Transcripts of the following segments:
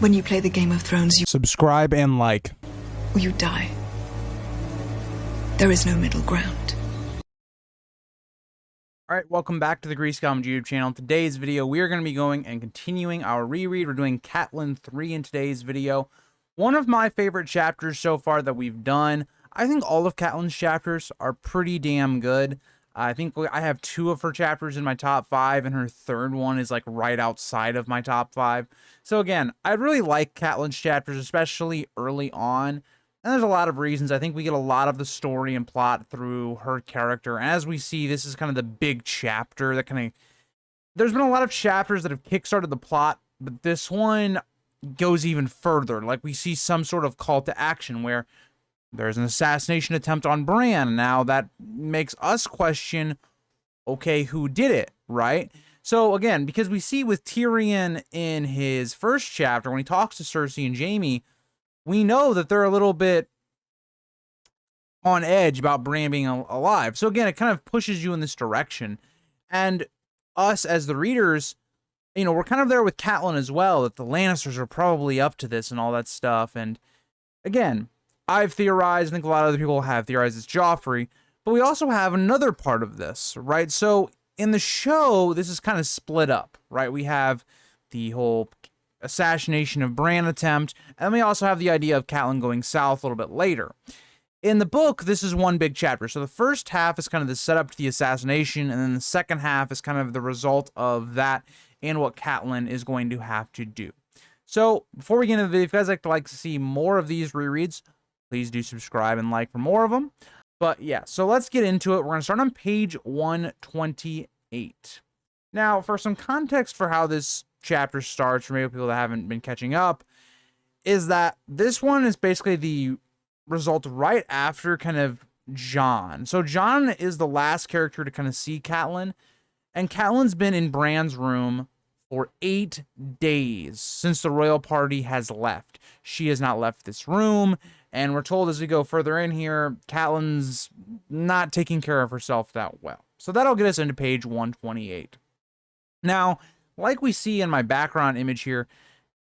When you play the Game of Thrones, you Subscribe and like. or you die. There is no middle ground. Alright, welcome back to the Grease Comedy YouTube channel. In today's video, we are going to be going and continuing our reread. We're doing Catelyn 3 in today's video. One of my favorite chapters so far that we've done. I think all of Catelyn's chapters are pretty damn good. I think I have 2 of her chapters in my top 5, and her third one is like right outside of my top 5. So again, I really like Catelyn's chapters, especially early on. And there's a lot of reasons. I think we get a lot of the story and plot through her character. And as we see, this is kind of the big chapter that kind of... There's been a lot of chapters that have kickstarted the plot, but this one goes even further. Like, we see some sort of call to action where there's an assassination attempt on Bran. Now that makes us question, okay, who did it, right? So again, because we see with Tyrion in his first chapter, when he talks to Cersei and Jaime, we know that they're a little bit on edge about Bran being alive. So again, it kind of pushes you in this direction. And us as the readers, you know, we're kind of there with Catelyn as well, that the Lannisters are probably up to this and all that stuff. And again, I've theorized, I think a lot of other people have theorized it's Joffrey, but we also have another part of this, right? So in the show, this is kind of split up, right? We have the whole assassination of Bran attempt, and we also have the idea of Catelyn going south a little bit later. In the book, this is one big chapter. So the first half is kind of the setup to the assassination, and then the second half is kind of the result of that and what Catelyn is going to have to do. So before we get into the video, if you guys like to see more of these rereads, please do subscribe and like for more of them. But yeah, so let's get into it. We're going to start on page 128. Now, for some context for how this chapter starts, for maybe people that haven't been catching up, is that this one is basically the result right after kind of Jon. So Jon is the last character to kind of see Catelyn, and Catelyn's been in Bran's room for 8 days since the royal party has left. She has not left this room, and we're told as we go further in here, Catelyn's not taking care of herself that well. So that'll get us into page 128. Now, like we see in my background image here,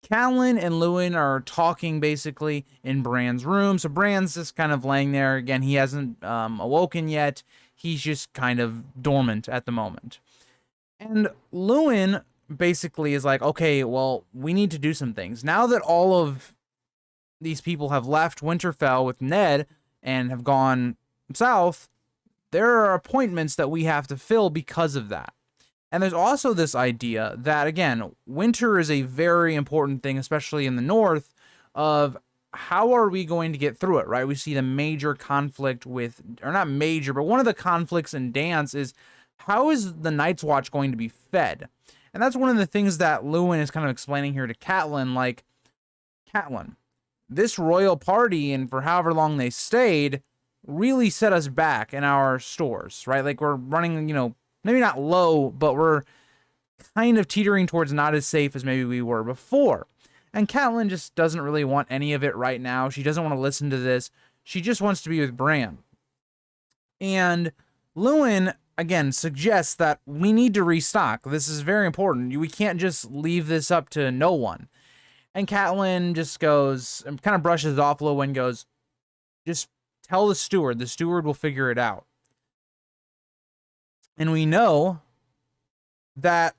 Catelyn and Luwin are talking basically in Bran's room. So Bran's just kind of laying there. Again, he hasn't awoken yet. He's just kind of dormant at the moment. And Luwin basically is like, okay, well, we need to do some things. Now that all of these people have left Winterfell with Ned and have gone south, there are appointments that we have to fill because of that. And there's also this idea that, again, winter is a very important thing, especially in the north, of how are we going to get through it, right? We see the major conflict with, or not major, but one of the conflicts in Dance is, how is the Night's Watch going to be fed? And that's one of the things that Luwin is kind of explaining here to Catelyn, like, Catelyn, this royal party, and for however long they stayed, really set us back in our stores, right? Like, we're running, you know, maybe not low, but we're kind of teetering towards not as safe as maybe we were before. And Catelyn just doesn't really want any of it right now. She doesn't want to listen to this. She just wants to be with Bran. And Luwin, again, suggests that we need to restock. This is very important. We can't just leave this up to no one. And Catelyn just goes, and kind of brushes off Luwin and goes, just tell the steward. The steward will figure it out. And we know that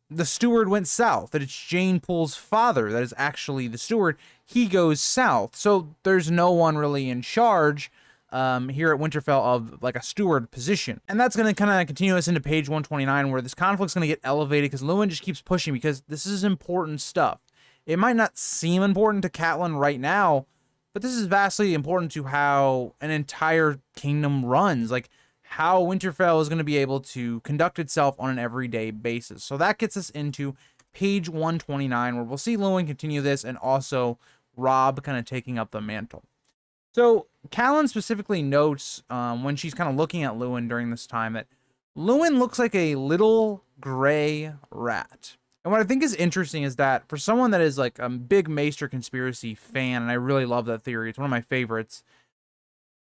the steward went south, that it's Jane Poole's father that is actually the steward. He goes south. So there's no one really in charge here at Winterfell of like a steward position. And that's going to kind of continue us into page 129, where this conflict's going to get elevated because Luwin just keeps pushing, because this is important stuff. It might not seem important to Catelyn right now, but this is vastly important to how an entire kingdom runs. Like, how Winterfell is going to be able to conduct itself on an everyday basis. So that gets us into page 129, where we'll see Luwin continue this, and also Robb kind of taking up the mantle. So Catelyn specifically notes when she's kind of looking at Luwin during this time that Luwin looks like a little gray rat. And what I think is interesting is that for someone that is like a big Maester conspiracy fan, and I really love that theory, it's one of my favorites,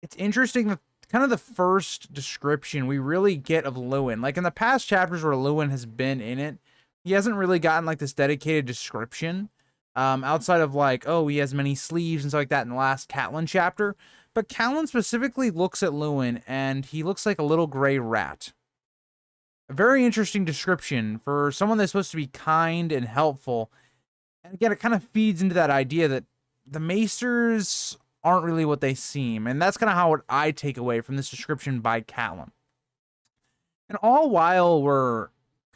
it's interesting that kind of the first description we really get of Luwin, like in the past chapters where Luwin has been in it, he hasn't really gotten like this dedicated description. outside of like, oh, he has many sleeves and stuff like that in the last Catelyn chapter. But Catelyn specifically looks at Lewin, and he looks like a little gray rat. A very interesting description for someone that's supposed to be kind and helpful. And again, it kind of feeds into that idea that the Maesters aren't really what they seem. And that's kind of how I take away from this description by Catelyn. And all while we're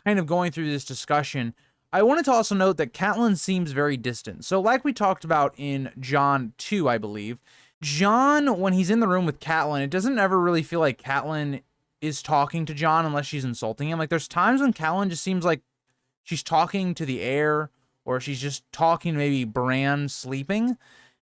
kind of going through this discussion, I wanted to also note that Catelyn seems very distant. So like we talked about in Jon 2, I believe, Jon, when he's in the room with Catelyn, it doesn't ever really feel like Catelyn is talking to Jon unless she's insulting him. Like, there's times when Catelyn just seems like she's talking to the air, or she's just talking to maybe Bran sleeping.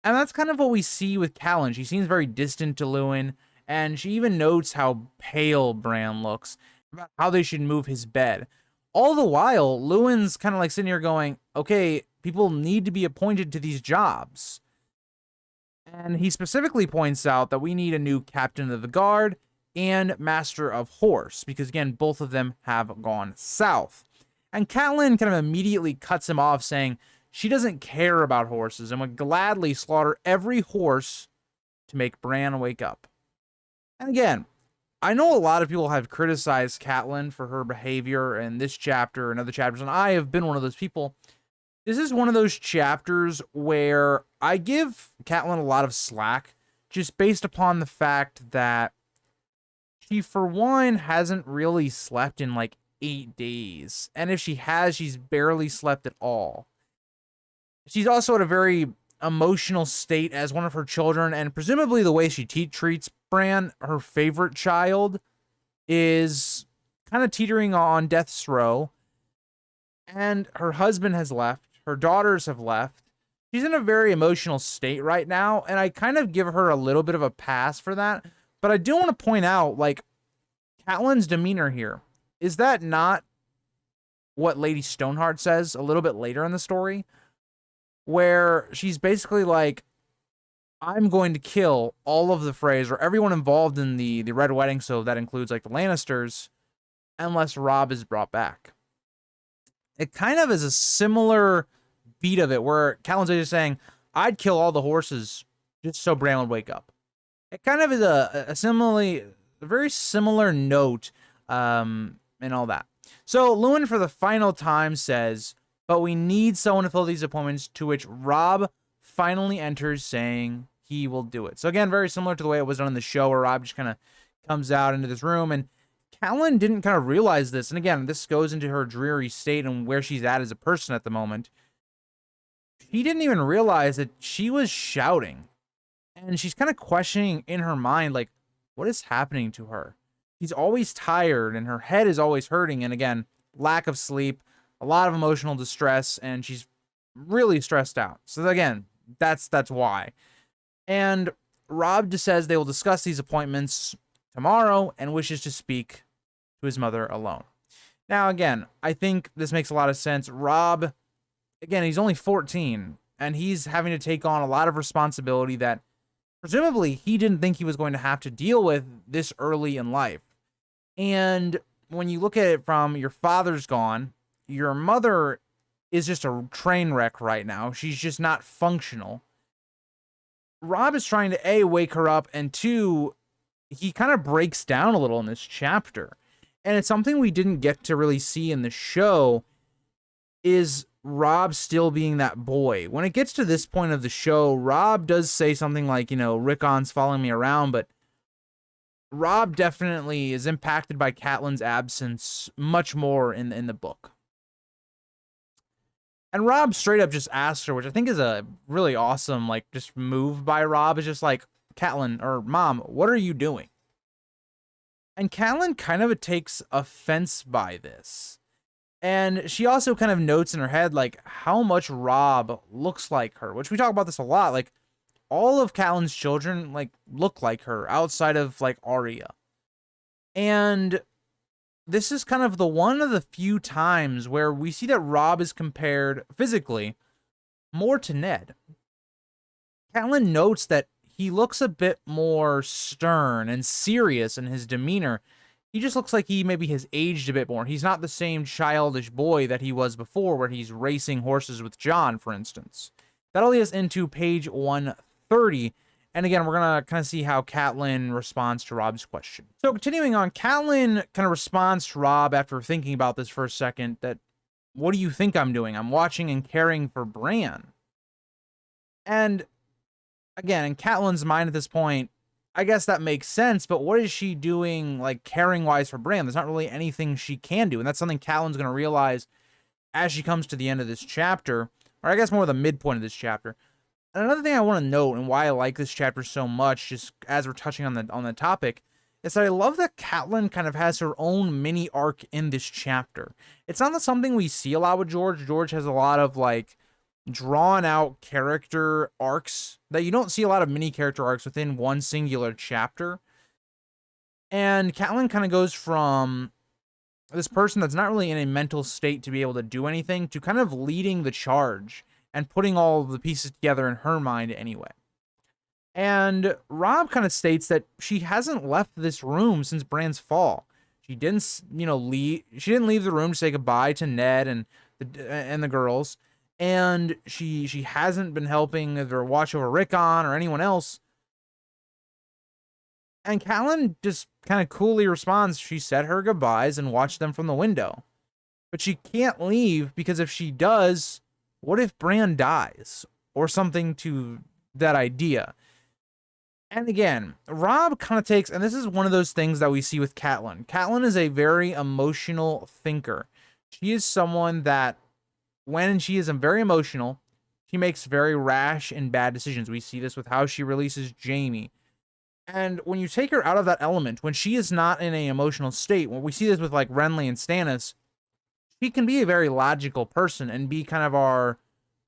And that's kind of what we see with Catelyn. She seems very distant to Lewin, and she even notes how pale Bran looks, about how they should move his bed. All the while, Lewin's kind of like sitting here going, okay, people need to be appointed to these jobs. And he specifically points out that we need a new captain of the guard and master of horse, because again, both of them have gone south. And Catelyn kind of immediately cuts him off, saying she doesn't care about horses and would gladly slaughter every horse to make Bran wake up. And again, I know a lot of people have criticized Catelyn for her behavior in this chapter and other chapters, and I have been one of those people. This is one of those chapters where I give Catelyn a lot of slack, just based upon the fact that she, for one, hasn't really slept in like 8 days. And if she has, she's barely slept at all. She's also at a very emotional state as one of her children, and presumably the way she treats Bran, her favorite child, is kind of teetering on death's row. And her husband has left. Her daughters have left. She's in a very emotional state right now, and I kind of give her a little bit of a pass for that. But I do want to point out, like, Catelyn's demeanor here. Is that not what Lady Stoneheart says a little bit later in the story? Where she's basically like, I'm going to kill all of the Freys, or everyone involved in the Red Wedding, so that includes like the Lannisters, unless Robb is brought back. It kind of is a similar beat of it, where Catelyn's just saying, I'd kill all the horses just so Bran would wake up. It kind of is a very similar note, and all that. So Lewin, for the final time, says, but we need someone to fill these appointments, to which Robb finally enters, saying he will do it. So again, very similar to the way it was done in the show, where Robb just kind of comes out into this room, and Catelyn didn't kind of realize this. And again, this goes into her dreary state and where she's at as a person at the moment. She didn't even realize that she was shouting. And she's kind of questioning in her mind, like, what is happening to her? She's always tired, and her head is always hurting. And again, lack of sleep, a lot of emotional distress, and she's really stressed out. So again, that's why. And Robb just says they will discuss these appointments tomorrow and wishes to speak to his mother alone. Now, again, I think this makes a lot of sense. Robb, again, he's only 14, and he's having to take on a lot of responsibility that presumably he didn't think he was going to have to deal with this early in life. And when you look at it from your father's gone, your mother is just a train wreck right now. She's just not functional. Robb is trying to A, wake her up, and 2, he kind of breaks down a little in this chapter. And it's something we didn't get to really see in the show, is Robb still being that boy. When it gets to this point of the show, Robb does say something like, Rickon's following me around, but Robb definitely is impacted by Catelyn's absence much more in the book. And Robb straight up just asks her, which I think is a really awesome, just move by Robb, is just like, Catelyn, or Mom, what are you doing? And Catelyn kind of takes offense by this. And she also kind of notes in her head, how much Robb looks like her, which we talk about this a lot. All of Catelyn's children, look like her, outside of, Arya. And this is kind of one of the few times where we see that Robb is compared, physically, more to Ned. Catelyn notes that he looks a bit more stern and serious in his demeanor, he just looks like he maybe has aged a bit more. He's not the same childish boy that he was before, where he's racing horses with Jon, for instance. That'll lead us into page 130. And again, we're going to kind of see how Catelyn responds to Robb's question. So continuing on, Catelyn kind of responds to Robb after thinking about this for a second that, what do you think I'm doing? I'm watching and caring for Bran. And again, in Catelyn's mind at this point, I guess that makes sense, but what is she doing, like, caring-wise for Bran? There's not really anything she can do, and that's something Catelyn's going to realize as she comes to the end of this chapter, or I guess more the midpoint of this chapter. And another thing I want to note, and why I like this chapter so much, just as we're touching on the topic, is that I love that Catelyn kind of has her own mini arc in this chapter. It's not something we see a lot with George. George has a lot of, like, drawn out character arcs that you don't see a lot of mini character arcs within one singular chapter. And Catelyn kind of goes from this person that's not really in a mental state to be able to do anything to kind of leading the charge and putting all of the pieces together in her mind anyway. And Robb kind of states that she hasn't left this room since Bran's fall. She didn't, leave. She didn't leave the room to say goodbye to Ned and the girls. And she hasn't been helping either watch over Rickon or anyone else. And Catelyn just kind of coolly responds, she said her goodbyes and watched them from the window. But she can't leave because if she does, what if Bran dies? Or something to that idea. And again, Robb kind of takes, and this is one of those things that we see with Catelyn. Catelyn is a very emotional thinker. She is someone that, when she is very emotional, she makes very rash and bad decisions. We see this with how she releases Jaime. And when you take her out of that element, when she is not in an emotional state, when we see this with like Renly and Stannis, she can be a very logical person and be kind of our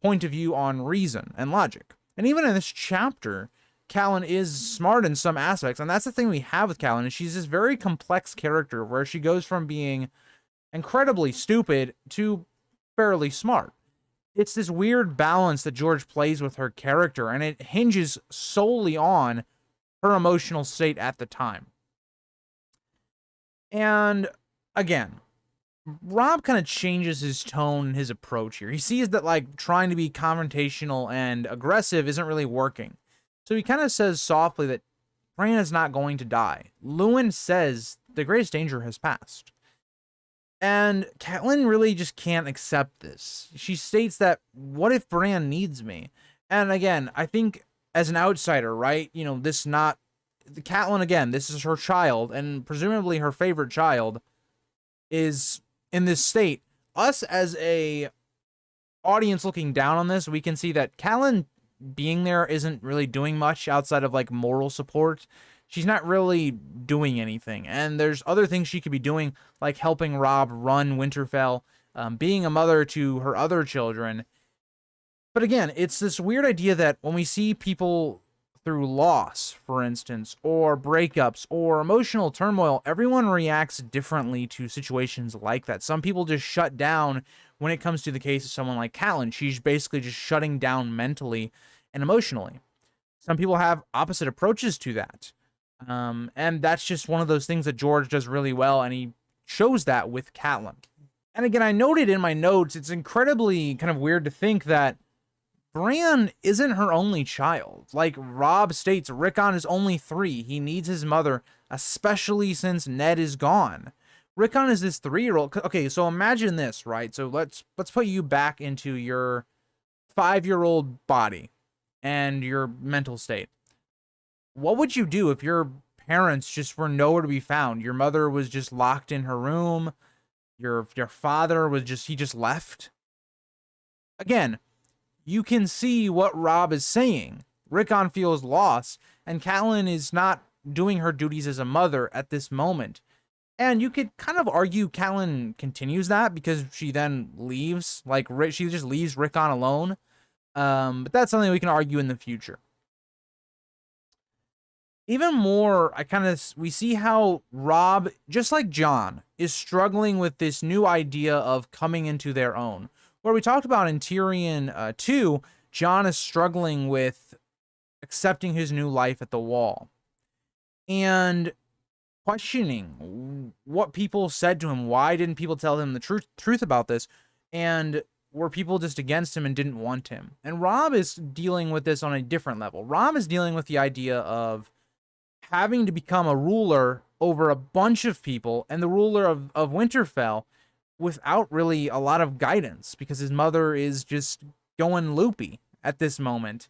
point of view on reason and logic. And even in this chapter, Catelyn is smart in some aspects. And that's the thing we have with Catelyn, is she's this very complex character where she goes from being incredibly stupid to fairly smart. It's this weird balance that George plays with her character, and it hinges solely on her emotional state at the time. And again, Robb kind of changes his tone and his approach here. He sees that, like, trying to be confrontational and aggressive isn't really working. So he kind of says softly that Bran is not going to die. Luwin says the greatest danger has passed. And Catelyn really just can't accept this. She states that, what if Bran needs me? And again, I think as an outsider, right? Catelyn, again, this is her child, and presumably her favorite child is in this state. Us as a audience looking down on this, we can see that Catelyn being there isn't really doing much outside of like moral support. She's not really doing anything. And there's other things she could be doing, like helping Robb run Winterfell, being a mother to her other children. But again, it's this weird idea that when we see people through loss, for instance, or breakups, or emotional turmoil, everyone reacts differently to situations like that. Some people just shut down when it comes to the case of someone like Catelyn. She's basically just shutting down mentally and emotionally. Some people have opposite approaches to that. And that's just one of those things that George does really well, and he shows that with Catelyn. And again, I noted in my notes, it's incredibly kind of weird to think that Bran isn't her only child. Like Robb states, Rickon is only 3. He needs his mother, especially since Ned is gone. Rickon is this 3-year-old. Okay, so imagine this, right? So let's put you back into your 5-year-old body and your mental state. What would you do if your parents just were nowhere to be found? Your mother was just locked in her room. Your father was he just left. Again, you can see what Robb is saying. Rickon feels lost, and Catelyn is not doing her duties as a mother at this moment. And you could kind of argue Catelyn continues that because she then leaves. Like, she just leaves Rickon alone. But that's something we can argue in the future. Even more, we see how Robb, just like Jon, is struggling with this new idea of coming into their own. Where we talked about in Tyrion 2, Jon is struggling with accepting his new life at the Wall. And questioning what people said to him. Why didn't people tell him the truth about this? And were people just against him and didn't want him? And Robb is dealing with this on a different level. Robb is dealing with the idea of having to become a ruler over a bunch of people and the ruler of Winterfell without really a lot of guidance, because his mother is just going loopy at this moment.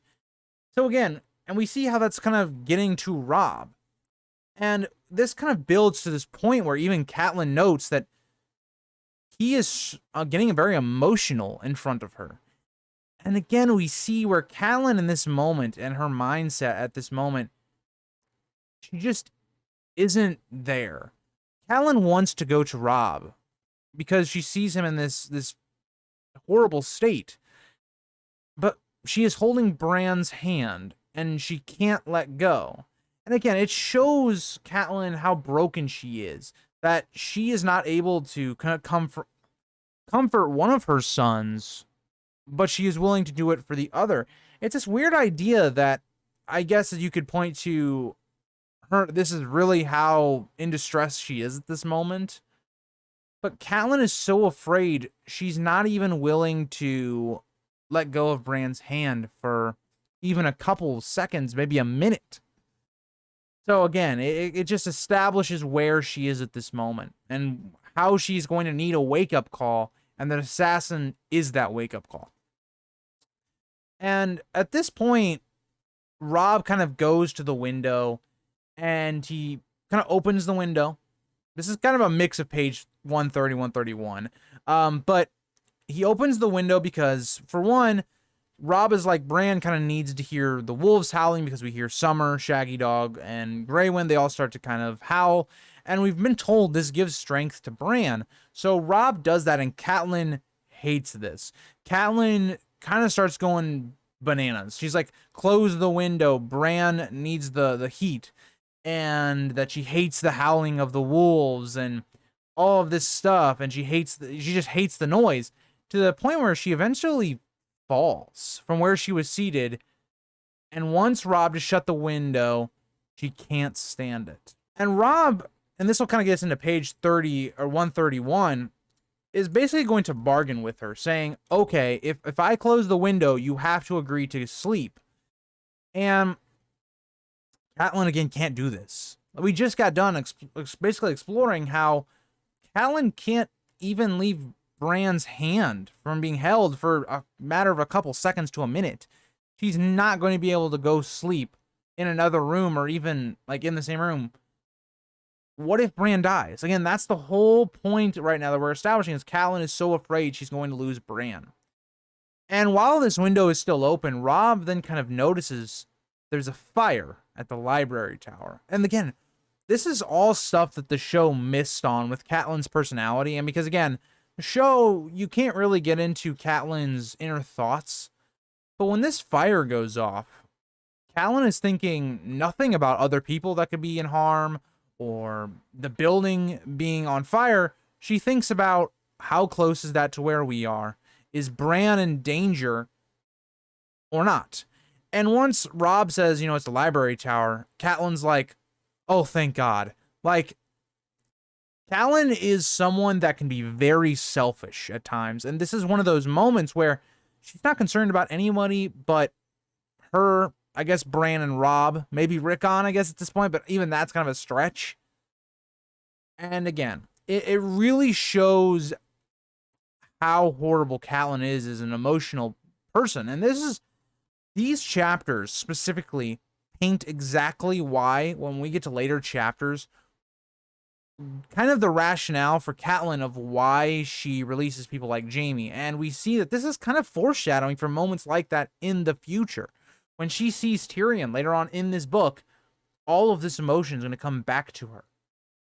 So again, and we see how that's kind of getting to Robb. And this kind of builds to this point where even Catelyn notes that he is getting very emotional in front of her. And again, we see where Catelyn in this moment and her mindset at this moment, she just isn't there. Catelyn wants to go to Robb because she sees him in this horrible state. But she is holding Bran's hand and she can't let go. And again, it shows Catelyn how broken she is, that she is not able to kind of comfort one of her sons, but she is willing to do it for the other. It's this weird idea that I guess that you could point to her. This is really how in distress she is at this moment. But Catelyn is so afraid, she's not even willing to let go of Bran's hand for even a couple seconds, maybe a minute. So again, it just establishes where she is at this moment and how she's going to need a wake-up call, and that assassin is that wake-up call. And at this point, Robb kind of goes to the window and he kind of opens the window. This is kind of a mix of page 130, 131. But he opens the window because, for one, Robb is like, Bran kind of needs to hear the wolves howling, because we hear Summer, Shaggy Dog, and Grey Wind. They all start to kind of howl. And we've been told this gives strength to Bran. So Robb does that, and Catelyn hates this. Catelyn kind of starts going bananas. She's like, close the window. Bran needs the heat. And that she hates the howling of the wolves and all of this stuff. And she just hates the noise, to the point where she eventually falls from where she was seated. And once Robb just shut the window, she can't stand it. And Robb, and this will kind of get us into page 30 or 131, is basically going to bargain with her, saying, okay, if I close the window, you have to agree to sleep. And Catelyn, again, can't do this. We just got done basically exploring how Catelyn can't even leave Bran's hand from being held for a matter of a couple seconds to a minute. She's not going to be able to go sleep in another room, or even like in the same room. What if Bran dies? Again, that's the whole point right now that we're establishing, is Catelyn is so afraid she's going to lose Bran. And while this window is still open, Robb then kind of notices there's a fire at the library tower. And again, this is all stuff that the show missed on with Catelyn's personality. And because, again, the show, you can't really get into Catelyn's inner thoughts. But when this fire goes off, Catelyn is thinking nothing about other people that could be in harm or the building being on fire. She thinks about, how close is that to where we are? Is Bran in danger or not? And once Robb says, it's the library tower, Catelyn's like, oh, thank God. Like, Catelyn is someone that can be very selfish at times. And this is one of those moments where she's not concerned about anybody but her, I guess, Bran and Robb, maybe Rickon, I guess, at this point, but even that's kind of a stretch. And again, it really shows how horrible Catelyn is as an emotional person. And these chapters specifically paint exactly why, when we get to later chapters, kind of the rationale for Catelyn of why she releases people like Jaime. And we see that this is kind of foreshadowing for moments like that in the future. When she sees Tyrion later on in this book, all of this emotion is going to come back to her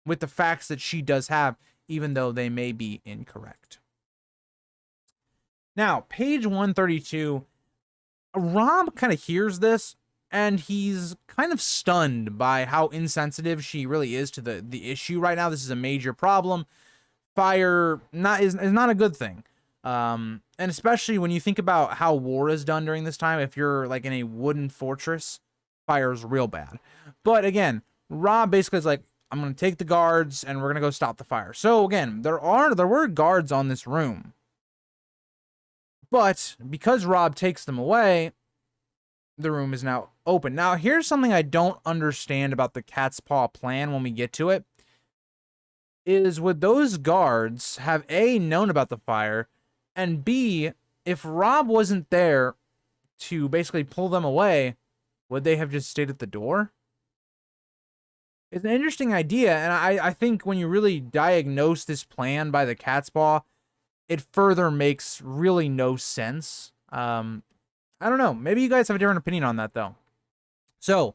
with the facts that she does have, even though they may be incorrect. Now, page 132, Robb kind of hears this, and he's kind of stunned by how insensitive she really is to the issue right now. This is a major problem. Fire is not a good thing. And especially when you think about how war is done during this time, if you're like in a wooden fortress, fire is real bad. But again, Robb basically is like, I'm going to take the guards and we're going to go stop the fire. So again, there were guards on this room. But because Robb takes them away, the room is now open. Now, here's something I don't understand about the cat's paw plan when we get to it. Is would those guards have A, known about the fire, and B, if Robb wasn't there to basically pull them away, would they have just stayed at the door? It's an interesting idea, and I think when you really diagnose this plan by the cat's paw, it further makes really no sense. I don't know. Maybe you guys have a different opinion on that, though. So,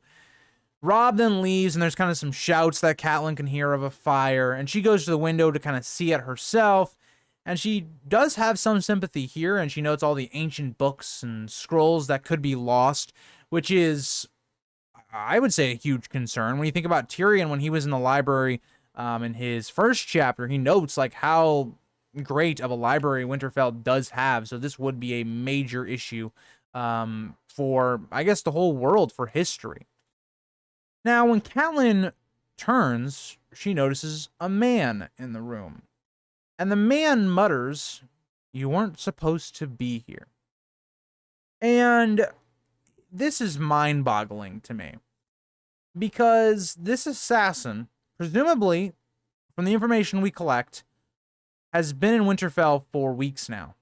Robb then leaves, and there's kind of some shouts that Catelyn can hear of a fire, and she goes to the window to kind of see it herself, and she does have some sympathy here, and she notes all the ancient books and scrolls that could be lost, which is, I would say, a huge concern. When you think about Tyrion, when he was in the library in his first chapter, he notes like how great of a library Winterfell does have, so this would be a major issue for, I guess, the whole world, for history. Now, when Catelyn turns, she notices a man in the room. And the man mutters, "You weren't supposed to be here." And this is mind-boggling to me. Because this assassin, presumably, from the information we collect, has been in Winterfell for weeks now.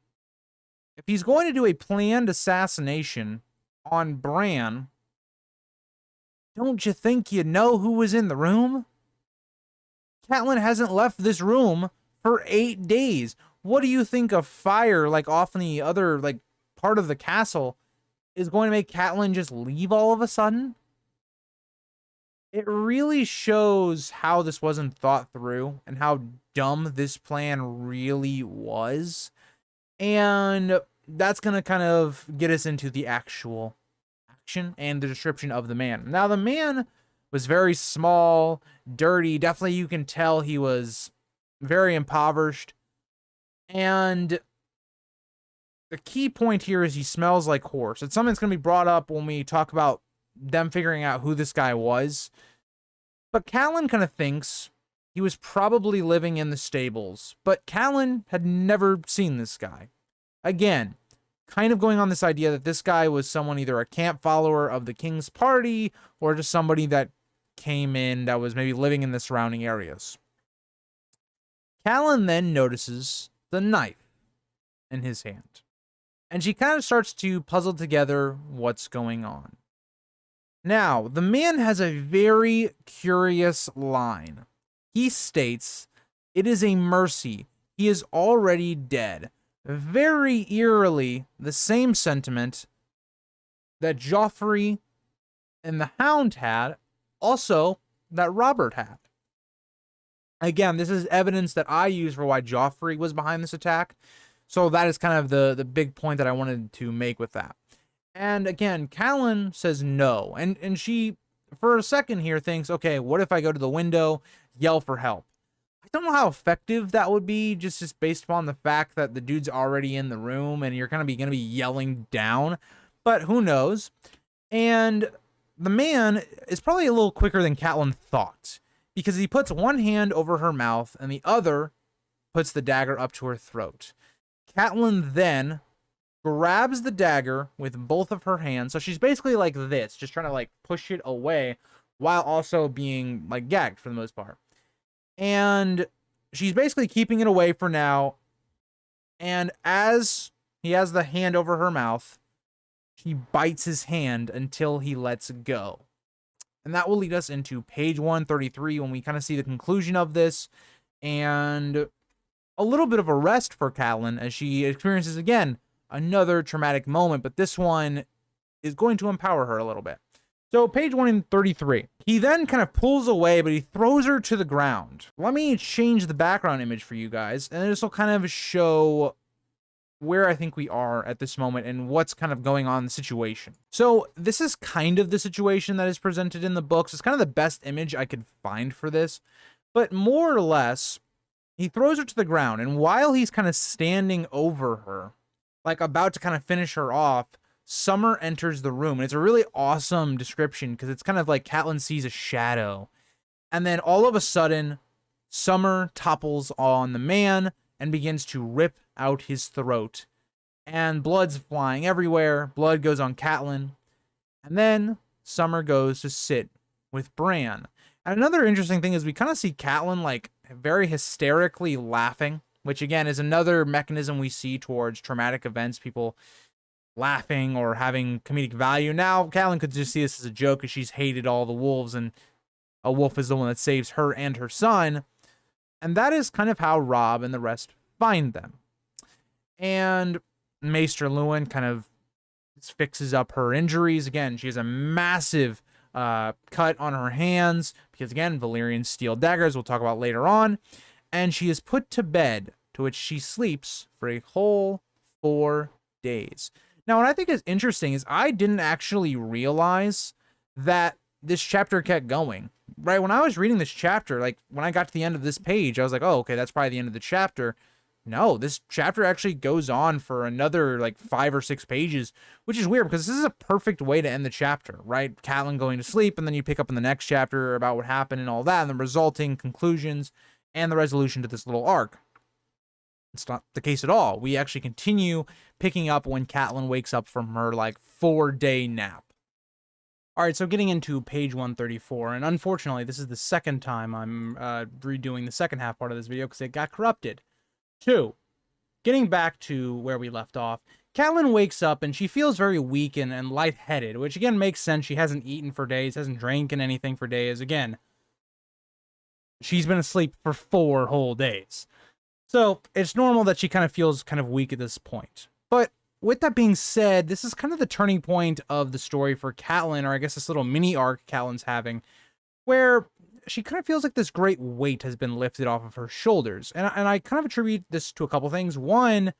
If he's going to do a planned assassination on Bran, don't you think you know who was in the room? Catelyn hasn't left this room for 8 days. What do you think a fire, like off in the other, like, part of the castle is going to make Catelyn just leave all of a sudden? It really shows how this wasn't thought through and how dumb this plan really was. And that's going to kind of get us into the actual action and the description of the man. Now, the man was very small, dirty. Definitely, you can tell he was very impoverished. And the key point here is he smells like horse. It's something that's going to be brought up when we talk about them figuring out who this guy was. But Catelyn kind of thinks he was probably living in the stables. But Catelyn had never seen this guy. Again, kind of going on this idea that this guy was someone, either a camp follower of the king's party or just somebody that came in that was maybe living in the surrounding areas. Catelyn then notices the knife in his hand. And she kind of starts to puzzle together what's going on. Now, the man has a very curious line. He states, "It is a mercy. He is already dead." Very eerily, the same sentiment that Joffrey and the Hound had, also that Robert had. Again, this is evidence that I use for why Joffrey was behind this attack. So that is kind of the big point that I wanted to make with that. And again, Catelyn says no. And she, for a second here, thinks, okay, what if I go to the window, yell for help? I don't know how effective that would be, just based upon the fact that the dude's already in the room and you're going to be yelling down. But who knows? And the man is probably a little quicker than Catelyn thought, because he puts one hand over her mouth and the other puts the dagger up to her throat. Catelyn then grabs the dagger with both of her hands. So she's basically like this, just trying to like push it away while also being like gagged for the most part. And she's basically keeping it away for now. And as he has the hand over her mouth, she bites his hand until he lets go. And that will lead us into page 133 when we kind of see the conclusion of this and a little bit of a rest for Catelyn as she experiences again another traumatic moment, but this one is going to empower her a little bit. So page 133. He then kind of pulls away, but he throws her to the ground. Let me change the background image for you guys, and this will kind of show where I think we are at this moment and what's kind of going on in the situation. So this is kind of the situation that is presented in the books. It's kind of the best image I could find for this, but more or less, he throws her to the ground, and while he's kind of standing over her, like about to kind of finish her off, Summer enters the room. And it's a really awesome description because it's kind of like Catelyn sees a shadow And then all of a sudden, Summer topples on the man and begins to rip out his throat. And blood's flying everywhere. Blood goes on Catelyn. And then Summer goes to sit with Bran. And another interesting thing is we kind of see Catelyn like very hysterically laughing, which again is another mechanism we see towards traumatic events, people laughing or having comedic value. Now, Catelyn could just see this as a joke because she's hated all the wolves, and a wolf is the one that saves her and her son. And that is kind of how Robb and the rest find them. And Maester Luwin kind of fixes up her injuries. Again, she has a massive cut on her hands because, again, Valyrian steel daggers we'll talk about later on. And she is put to bed, to which she sleeps for a whole 4 days. Now, what I think is interesting is I didn't actually realize that this chapter kept going. Right, when I was reading this chapter, like when I got to the end of this page, I was like, oh, okay, that's probably the end of the chapter. No, this chapter actually goes on for another like 5 or 6 pages, which is weird because this is a perfect way to end the chapter, right? Catelyn going to sleep, and then you pick up in the next chapter about what happened and all that, and the resulting conclusions and the resolution to this little arc. It's not the case at all. We actually continue picking up when Catelyn wakes up from her like 4-day nap. All right, so getting into page 134, and unfortunately, this is the second time I'm redoing the second half part of this video because it got corrupted. 2, getting back to where we left off, Catelyn wakes up and she feels very weak and lightheaded, which again makes sense. She hasn't eaten for days, hasn't drank anything for days. Again, she's been asleep for 4 whole days. So it's normal that she kind of feels kind of weak at this point. But with that being said, this is kind of the turning point of the story for Catelyn, or I guess this little mini arc Catelyn's having, where she kind of feels like this great weight has been lifted off of her shoulders. And I kind of attribute this to a couple things. One,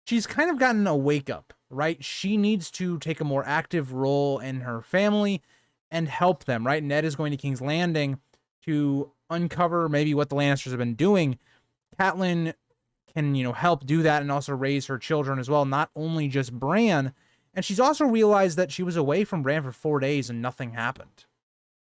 she's kind of gotten a wake up, right? She needs to take a more active role in her family and help them, right? Ned is going to King's Landing to uncover maybe what the Lannisters have been doing. Catelyn can, help do that and also raise her children as well, not only just Bran. And she's also realized that she was away from Bran for 4 days and nothing happened,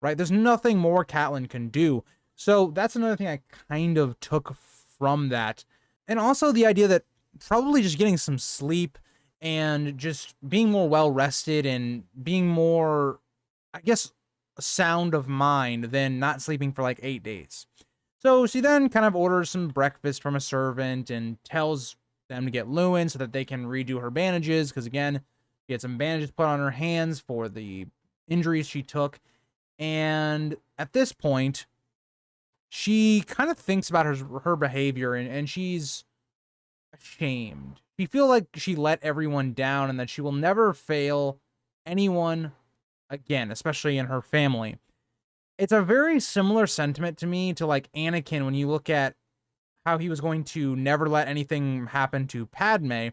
right? There's nothing more Catelyn can do. So that's another thing I kind of took from that. And also the idea that probably just getting some sleep and just being more well-rested and being more, I guess, sound of mind than not sleeping for like 8 days. So she then kind of orders some breakfast from a servant and tells them to get Luwin so that they can redo her bandages. Because again, she had some bandages put on her hands for the injuries she took. And at this point, she kind of thinks about her behavior and she's ashamed. She feels like she let everyone down and that she will never fail anyone again, especially in her family. It's a very similar sentiment to me to like Anakin when you look at how he was going to never let anything happen to Padme.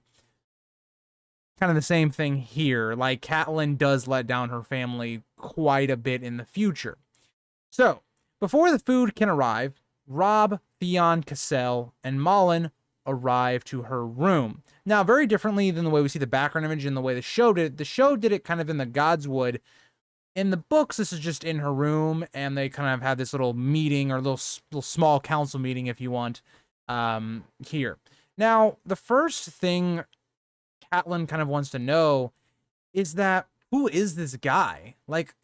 Kind of the same thing here. Like Catelyn does let down her family quite a bit in the future. So before the food can arrive, Robb, Theon, Cassel, and Malin arrive to her room. Now, very differently than the way we see the background image and the way the show did it. The show did it kind of in the Godswood. In the books, this is just in her room, and they kind of have this little meeting or little small council meeting, if you want, here. Now, the first thing Catelyn kind of wants to know is that, who is this guy? Like,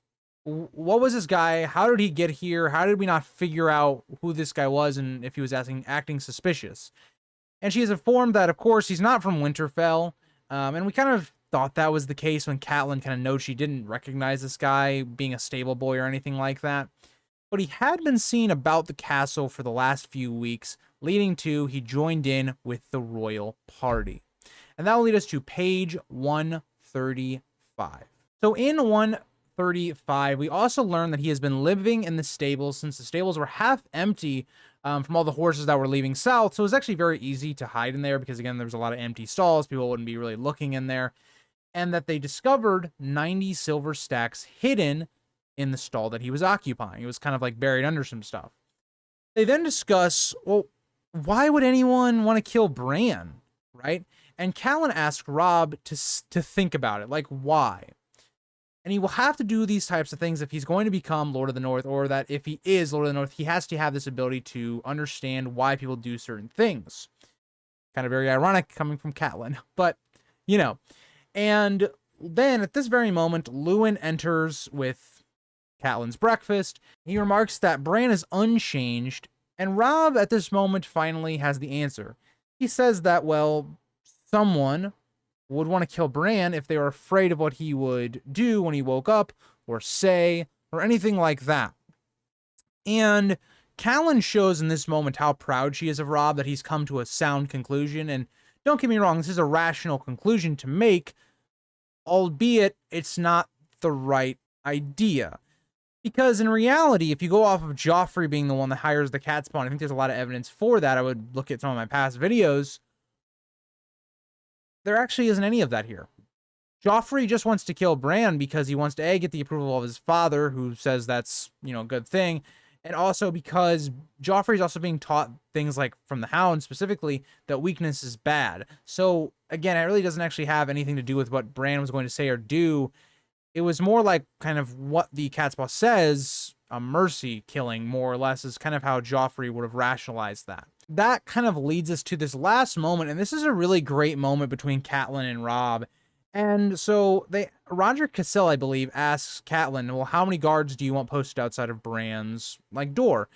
what was this guy? How did he get here? How did we not figure out who this guy was and if he was acting suspicious? And she is informed that, of course, he's not from Winterfell, and we kind of thought that was the case when Catelyn kind of knows she didn't recognize this guy being a stable boy or anything like that. But he had been seen about the castle for the last few weeks, leading to he joined in with the royal party. And that will lead us to page 135. So in 135, we also learn that he has been living in the stables since the stables were half empty from all the horses that were leaving south. So it was actually very easy to hide in there because, again, there was a lot of empty stalls. People wouldn't be really looking in there. And that they discovered 90 silver stacks hidden in the stall that he was occupying. It was kind of like buried under some stuff. They then discuss, well, why would anyone want to kill Bran, right? And Catelyn asked Robb to think about it, like, why? And he will have to do these types of things if he's going to become Lord of the North, or that if he is Lord of the North, he has to have this ability to understand why people do certain things. Kind of very ironic coming from Catelyn, but, you know. And then at this very moment, Lewin enters with Catelyn's breakfast. He remarks that Bran is unchanged, and Robb at this moment finally has the answer. He says that, well, someone would want to kill Bran if they were afraid of what he would do when he woke up, or say, or anything like that. And Catelyn shows in this moment how proud she is of Robb, that he's come to a sound conclusion. And don't get me wrong, this is a rational conclusion to make, albeit it's not the right idea. Because in reality, if you go off of Joffrey being the one that hires the cat spawn, I think there's a lot of evidence for that. I would look at some of my past videos. There actually isn't any of that here. Joffrey just wants to kill Bran because he wants to, A, get the approval of his father, who says that's, a good thing. And also because Joffrey's also being taught things like from the Hound specifically, that weakness is bad. So again, it really doesn't actually have anything to do with what Bran was going to say or do. It was more like kind of what the Catspaw says, a mercy killing, more or less, is kind of how Joffrey would have rationalized that. That kind of leads us to this last moment, and this is a really great moment between Catelyn and Robb. And so Roger Cassell, I believe, asks Catelyn, well, how many guards do you want posted outside of Bran's, door?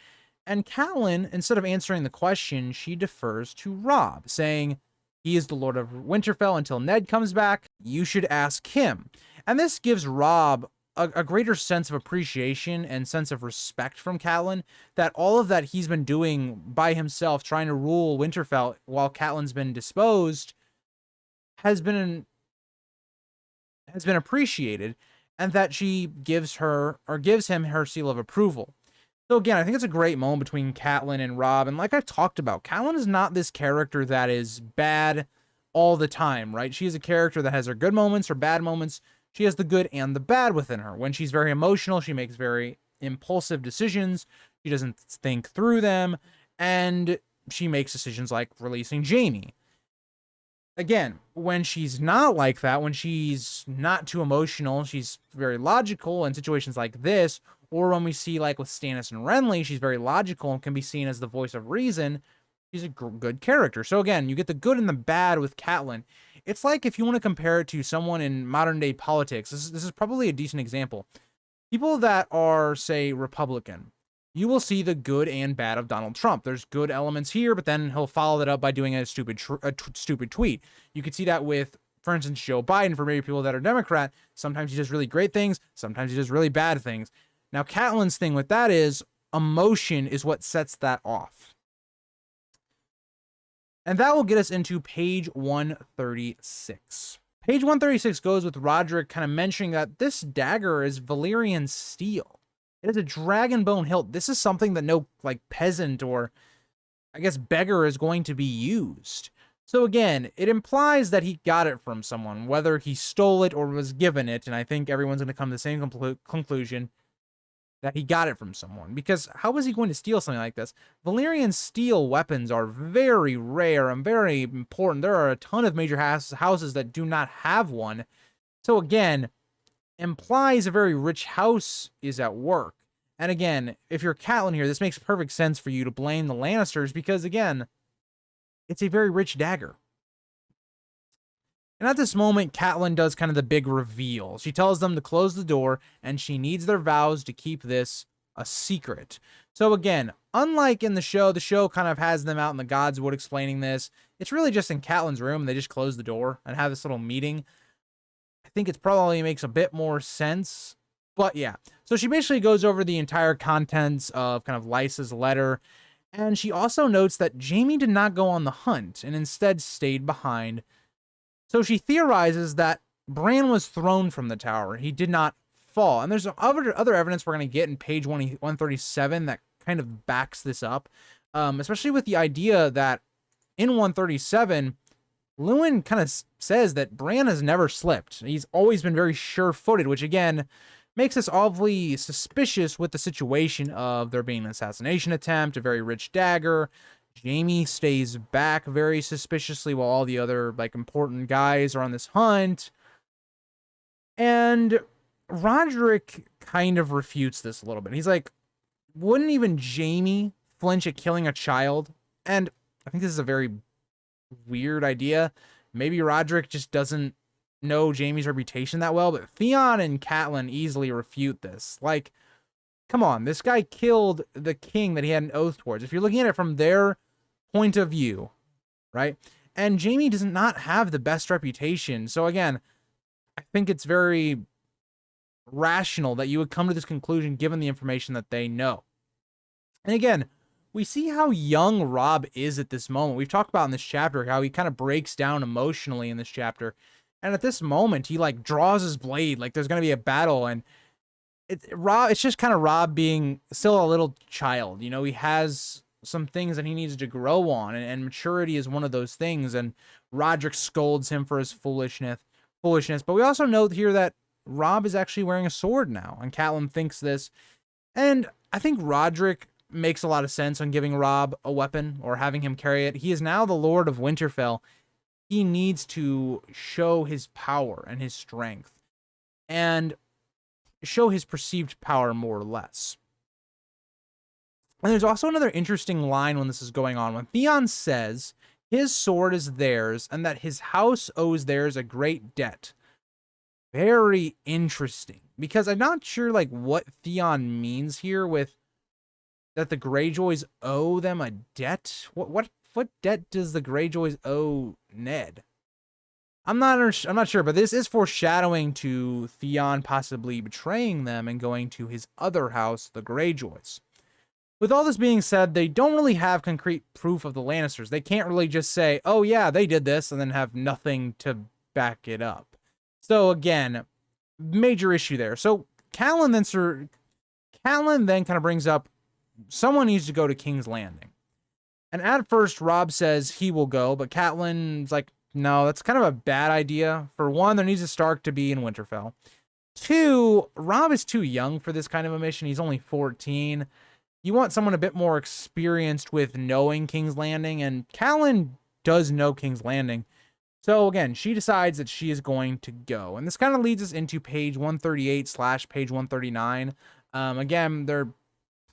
And Catelyn, instead of answering the question, she defers to Robb, saying, he is the Lord of Winterfell until Ned comes back. You should ask him. And this gives Robb a greater sense of appreciation and sense of respect from Catelyn, that all of that he's been doing by himself, trying to rule Winterfell while Catelyn's been disposed, has been appreciated, and that she gives him her seal of approval. So again, I think it's a great moment between Catelyn and Robb, and like I've talked about, Catelyn is not this character that is bad all the time, right? She is a character that has her good moments, her bad moments. She has the good and the bad within her. When she's very emotional, she makes very impulsive decisions. She doesn't think through them, and she makes decisions like releasing Jaime. Again, when she's not like that, when she's not too emotional, she's very logical in situations like this, or when we see like with Stannis and Renly, she's very logical and can be seen as the voice of reason. She's a good character. So again, you get the good and the bad with Catelyn. It's like if you want to compare it to someone in modern day politics, this is probably a decent example. People that are, say, Republican, you will see the good and bad of Donald Trump. There's good elements here, but then he'll follow that up by doing a stupid tweet. You could see that with, for instance, Joe Biden. For maybe people that are Democrat, sometimes he does really great things, sometimes he does really bad things. Now, Catelyn's thing with that is emotion is what sets that off. And that will get us into page 136. Page 136 goes with Roderick kind of mentioning that this dagger is Valyrian steel. It has a dragon bone hilt. This is something that no peasant or I guess beggar is going to be used. So again, it implies that he got it from someone, whether he stole it or was given it. And I think everyone's going to come to the same conclusion that he got it from someone, because how was he going to steal something like this? Valyrian steel weapons are very rare and very important. There are a ton of major houses that do not have one. So again, implies a very rich house is at work. And again, if you're Catelyn here, this makes perfect sense for you to blame the Lannisters, because again, it's a very rich dagger. And at this moment, Catelyn does kind of the big reveal. She tells them to close the door, and she needs their vows to keep this a secret. So again, unlike in the show kind of has them out in the Godswood explaining this. It's really just in Catelyn's room. They just close the door and have this little meeting. I think it probably makes a bit more sense. But yeah, so she basically goes over the entire contents of kind of Lysa's letter. And she also notes that Jaime did not go on the hunt and instead stayed behind. So she theorizes that Bran was thrown from the tower. He did not fall. And there's other evidence we're going to get in page 137 that kind of backs this up. Especially with the idea that in 137, Lewin kind of says that Bran has never slipped. He's always been very sure-footed, which again makes us awfully suspicious with the situation of there being an assassination attempt, a very rich dagger. Jaime stays back very suspiciously while all the other important guys are on this hunt. And Roderick kind of refutes this a little bit. He's like, wouldn't even Jaime flinch at killing a child? And I think this is a very weird idea. Maybe Roderick just doesn't know Jaime's reputation that well, but Theon and Catelyn easily refute this. Like, come on, this guy killed the king that he had an oath towards. If you're looking at it from their point of view, right? And Jaime does not have the best reputation. So again, I think it's very rational that you would come to this conclusion given the information that they know. And again, we see how young Robb is at this moment. We've talked about in this chapter how he kind of breaks down emotionally in this chapter. And at this moment, he like draws his blade like there's going to be a battle. And it's just kind of Robb being still a little child. You know, he has some things that he needs to grow on, and maturity is one of those things. And Roderick scolds him for his foolishness. But we also note here that Robb is actually wearing a sword now, and Catelyn thinks this. And I think Roderick makes a lot of sense on giving Robb a weapon or having him carry it. He is now the Lord of Winterfell. He needs to show his power and his strength and show his perceived power more or less. And there's also another interesting line when this is going on. When Theon says his sword is theirs and that his house owes theirs a great debt. Very interesting, because I'm not sure like what Theon means here with that the Greyjoys owe them a debt. What debt does the Greyjoys owe Ned? I'm not sure, but this is foreshadowing to Theon possibly betraying them and going to his other house, the Greyjoys. With all this being said, they don't really have concrete proof of the Lannisters. They can't really just say, oh yeah, they did this, and then have nothing to back it up. So again, major issue there. So Catelyn then kind of brings up someone needs to go to King's Landing. And at first, Robb says he will go, but Catelyn's like, no, that's kind of a bad idea. For one, there needs a Stark to be in Winterfell. Two, Robb is too young for this kind of a mission. He's only 14. You want someone a bit more experienced with knowing King's Landing, and Catelyn does know King's Landing. So again, she decides that she is going to go. And this kind of leads us into page 138/page 139. Again, they're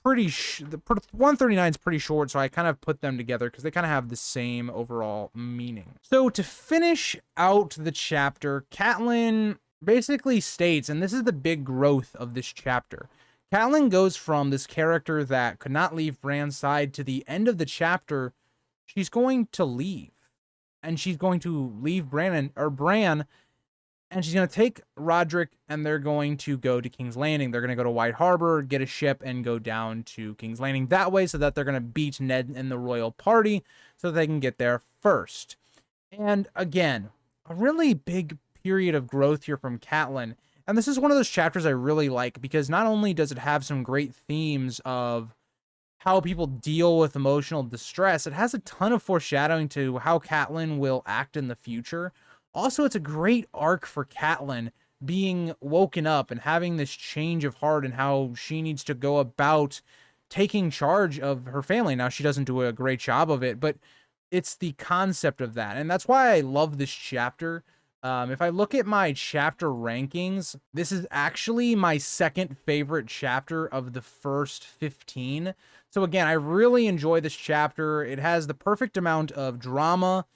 pretty, 139 is pretty short, so I kind of put them together because they kind of have the same overall meaning. So to finish out the chapter, Catelyn basically states, and this is the big growth of this chapter, Catelyn goes from this character that could not leave Bran's side to the end of the chapter, she's going to leave. And she's going to leave Bran, and she's going to take Roderick, and they're going to go to King's Landing. They're going to go to White Harbor, get a ship, and go down to King's Landing that way so that they're going to beat Ned and the royal party so that they can get there first. And again, a really big period of growth here from Catelyn. And this is one of those chapters I really like because not only does it have some great themes of how people deal with emotional distress, it has a ton of foreshadowing to how Catelyn will act in the future. Also, it's a great arc for Catelyn being woken up and having this change of heart and how she needs to go about taking charge of her family. Now, she doesn't do a great job of it, but it's the concept of that. And that's why I love this chapter. If I look at my chapter rankings, this is actually my second favorite chapter of the first 15. So again, I really enjoy this chapter. It has the perfect amount of drama.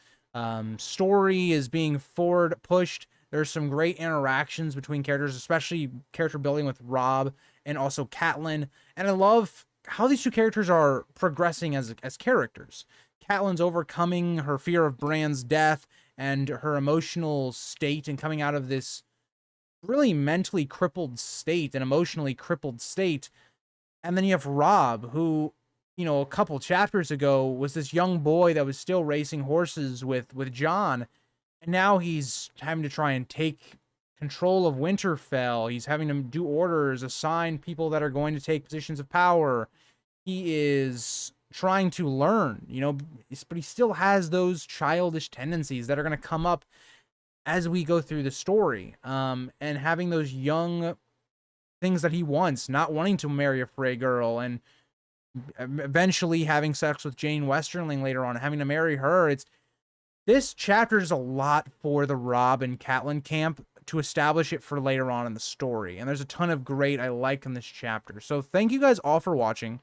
Story is being forward pushed. There's some great interactions between characters, especially character building with Robb and also Catelyn. And I love how these two characters are progressing as characters. Catelyn's overcoming her fear of Bran's death and her emotional state and coming out of this really mentally crippled state and emotionally crippled state. And then you have Robb, who, you know, a couple chapters ago was this young boy that was still racing horses with Jon. And now he's having to try and take control of Winterfell. He's having to do orders, assign people that are going to take positions of power. He is trying to learn, you know, but he still has those childish tendencies that are going to come up as we go through the story. And having those young things that he wants, not wanting to marry a Frey girl and eventually having sex with Jane Westerling later on, having to marry her. This chapter is a lot for the Robb and Catelyn camp to establish it for later on in the story. And there's a ton of great I like in this chapter. So thank you guys all for watching.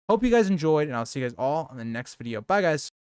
Hope you guys enjoyed, and I'll see you guys all in the next video. Bye, guys.